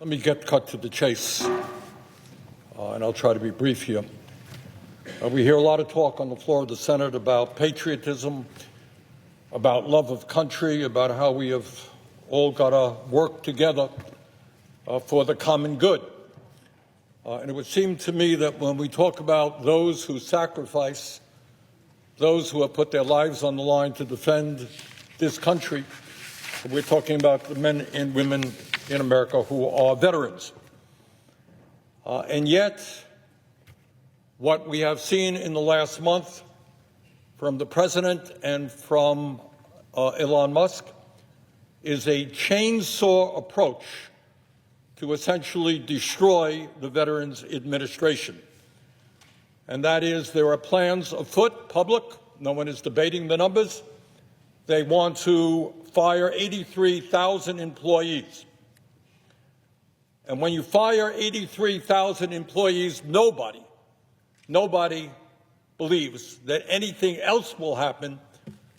Let me get cut to the chase, and I'll try to be brief here. We hear a lot of talk on the floor of the Senate about patriotism, about love of country, about how we have all got to work together for the common good. And it would seem to me that when we talk about those who sacrifice, those who have put their lives on the line to defend this country, we're talking about the men and women in America who are veterans. And yet, what we have seen in the last month from the President and from Elon Musk is a chainsaw approach to essentially destroy the Veterans Administration. And that is, there are plans afoot, public, no one is debating the numbers. They want to fire 83,000 employees. And when you fire 83,000 employees, nobody believes that anything else will happen,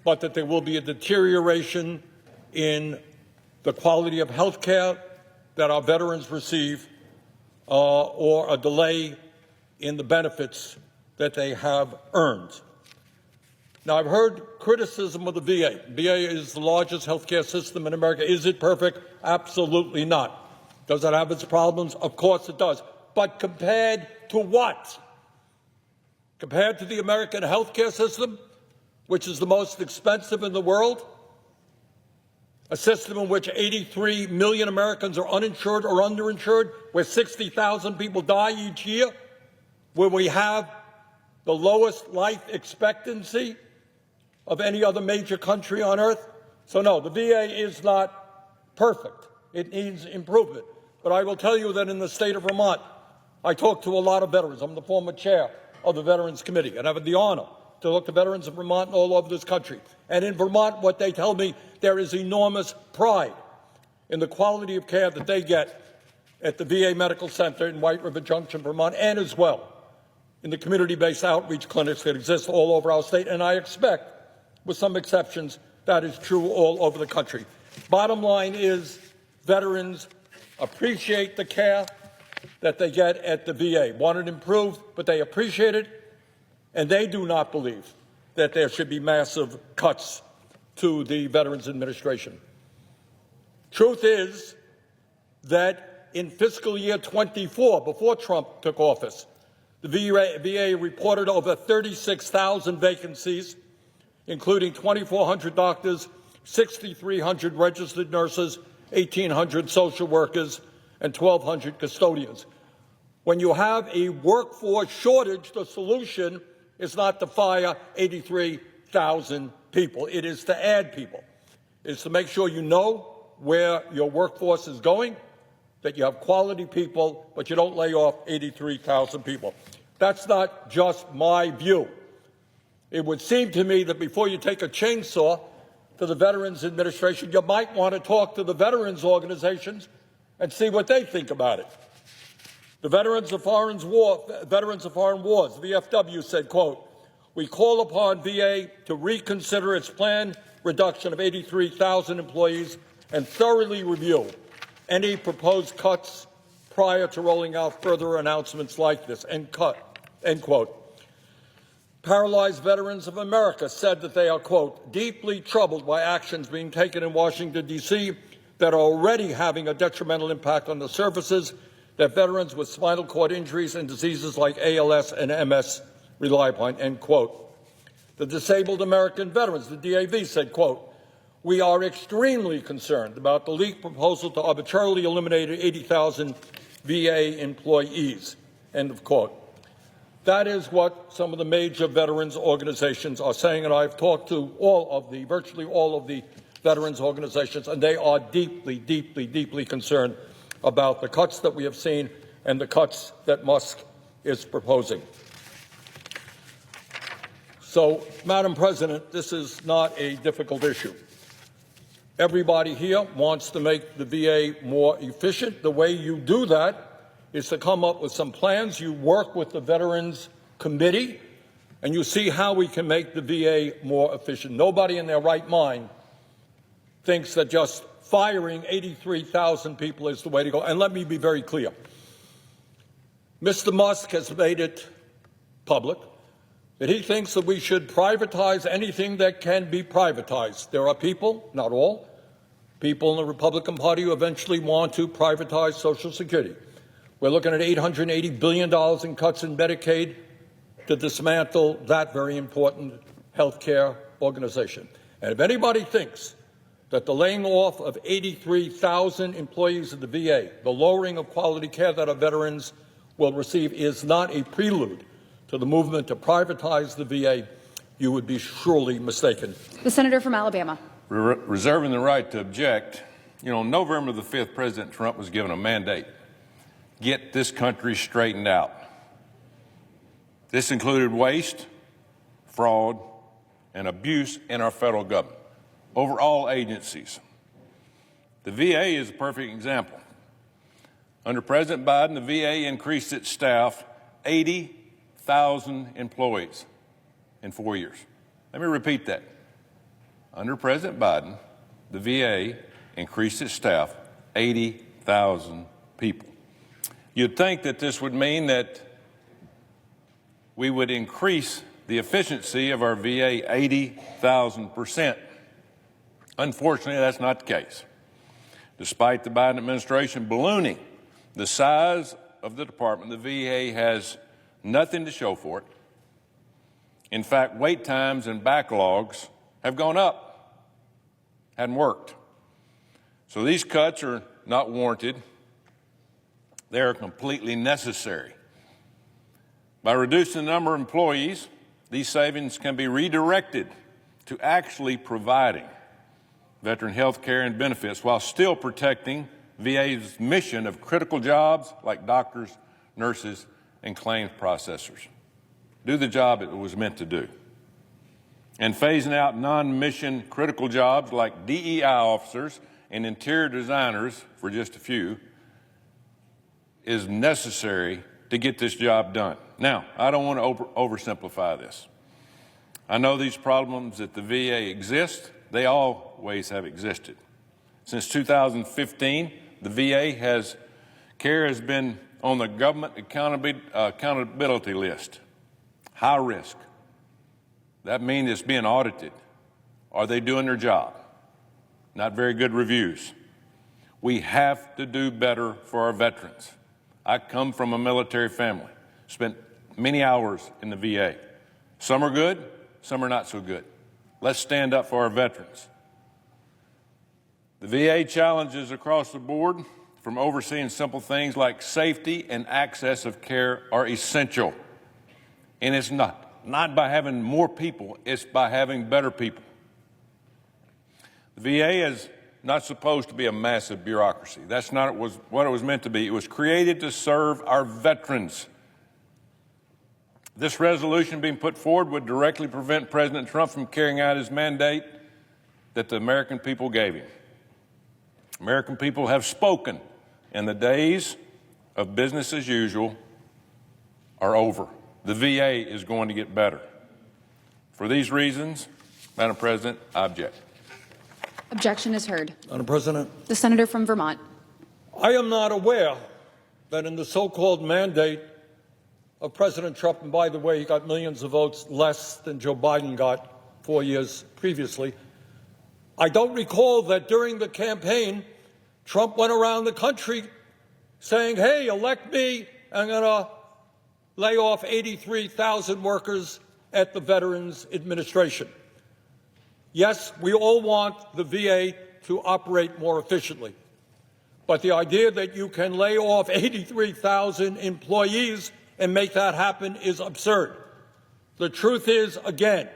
but that there will be a deterioration in the quality of health care that our veterans receive, or a delay in the benefits that they have earned. Now, I've heard criticism of the VA. VA is the largest health care system in America. Is it perfect? Absolutely not. Does it have its problems? Of course it does. But compared to what? Compared to the American health care system, which is the most expensive in the world, a system in which 83 million Americans are uninsured or underinsured, where 60,000 people die each year, where we have the lowest life expectancy of any other major country on earth. So no, the VA is not perfect. It needs improvement. But I will tell you that in the state of Vermont, I talk to a lot of veterans. I'm the former chair of the Veterans Committee, and I have the honor to talk to veterans of Vermont and all over this country. And in Vermont, what they tell me, there is enormous pride in the quality of care that they get at the VA Medical Center in White River Junction, Vermont, and as well in the community-based outreach clinics that exist all over our state. And I expect, with some exceptions, that is true all over the country. Bottom line is, veterans appreciate the care that they get at the VA. Want it improved, but they appreciate it, and they do not believe that there should be massive cuts to the Veterans Administration. Truth is that in fiscal year 24, before Trump took office, the VA reported over 36,000 vacancies, including 2,400 doctors, 6,300 registered nurses, 1,800 social workers, and 1,200 custodians. When you have a workforce shortage, the solution is not to fire 83,000 people. It is to add people. It is to make sure you know where your workforce is going, that you have quality people, but you don't lay off 83,000 people. That's not just my view. It would seem to me that before you take a chainsaw to the Veterans Administration, you might want to talk to the veterans organizations and see what they think about it. The Veterans of Foreign Wars, VFW, said, quote, "We call upon VA to reconsider its planned reduction of 83,000 employees and thoroughly review any proposed cuts prior to rolling out further announcements like this," end quote. Paralyzed Veterans of America said that they are, quote, "deeply troubled by actions being taken in Washington, D.C. that are already having a detrimental impact on the services that veterans with spinal cord injuries and diseases like ALS and MS rely upon," end quote. The Disabled American Veterans, the DAV, said, quote, "We are extremely concerned about the leaked proposal to arbitrarily eliminate 80,000 VA employees," end of quote. That is what some of the major veterans organizations are saying, and I've talked to virtually all of the veterans organizations, and they are deeply, deeply, deeply concerned about the cuts that we have seen and the cuts that Musk is proposing. So, Madam President, this is not a difficult issue. Everybody here wants to make the VA more efficient. The way you do that is to come up with some plans. You work with the Veterans Committee, and you see how we can make the VA more efficient. Nobody in their right mind thinks that just firing 83,000 people is the way to go. And let me be very clear. Mr. Musk has made it public that he thinks that we should privatize anything that can be privatized. There are people, not all, people in the Republican Party who eventually want to privatize Social Security. We're looking at $880 billion in cuts in Medicaid to dismantle that very important health care organization. And if anybody thinks that the laying off of 83,000 employees of the VA, the lowering of quality care that our veterans will receive is not a prelude to the movement to privatize the VA, you would be surely mistaken. The senator from Alabama. Reserving the right to object. You know, on November the 5th, President Trump was given a mandate. Get this country straightened out. This included waste, fraud, and abuse in our federal government over all agencies. The VA is a perfect example. Under President Biden, the VA increased its staff 80,000 employees in 4 years. Let me repeat that. Under President Biden, the VA increased its staff 80,000 people. You'd think that this would mean that we would increase the efficiency of our VA 80,000%. Unfortunately, that's not the case. Despite the Biden administration ballooning the size of the department, the VA has nothing to show for it. In fact, wait times and backlogs have gone up. Hadn't worked. So these cuts are not warranted. They are completely necessary. By reducing the number of employees, these savings can be redirected to actually providing veteran health care and benefits while still protecting VA's mission of critical jobs like doctors, nurses, and claims processors. Do the job it was meant to do. And phasing out non-mission critical jobs like DEI officers and interior designers, for just a few, is necessary to get this job done. Now, I don't want to oversimplify this. I know these problems at the VA exist. They always have existed. Since 2015, the VA care has been on the government accountability list. High risk. That means it's being audited. Are they doing their job? Not very good reviews. We have to do better for our veterans. I come from a military family, spent many hours in the VA. Some are good, some are not so good. Let's stand up for our veterans. The VA challenges across the board, from overseeing simple things like safety and access of care, are essential. And it's not by having more people, it's by having better people. The VA is not supposed to be a massive bureaucracy. That's not what it was meant to be. It was created to serve our veterans. This resolution being put forward would directly prevent President Trump from carrying out his mandate that the American people gave him. American people have spoken, and the days of business as usual are over. The VA is going to get better. For these reasons, Madam President, I object. Objection is heard. Madam President. The senator from Vermont. I am not aware that in the so-called mandate of President Trump, and by the way, he got millions of votes less than Joe Biden got 4 years previously, I don't recall that during the campaign, Trump went around the country saying, hey, elect me, I'm going to lay off 83,000 workers at the Veterans Administration. Yes, we all want the VA to operate more efficiently, but the idea that you can lay off 83,000 employees and make that happen is absurd. The truth is, again,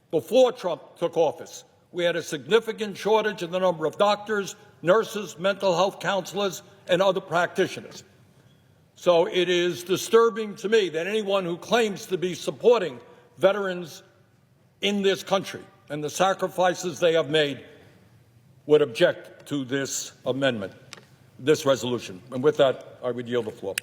before Trump took office, we had a significant shortage in the number of doctors, nurses, mental health counselors, and other practitioners. So it is disturbing to me that anyone who claims to be supporting veterans in this country and the sacrifices they have made would object to this amendment, this resolution. And with that, I would yield the floor.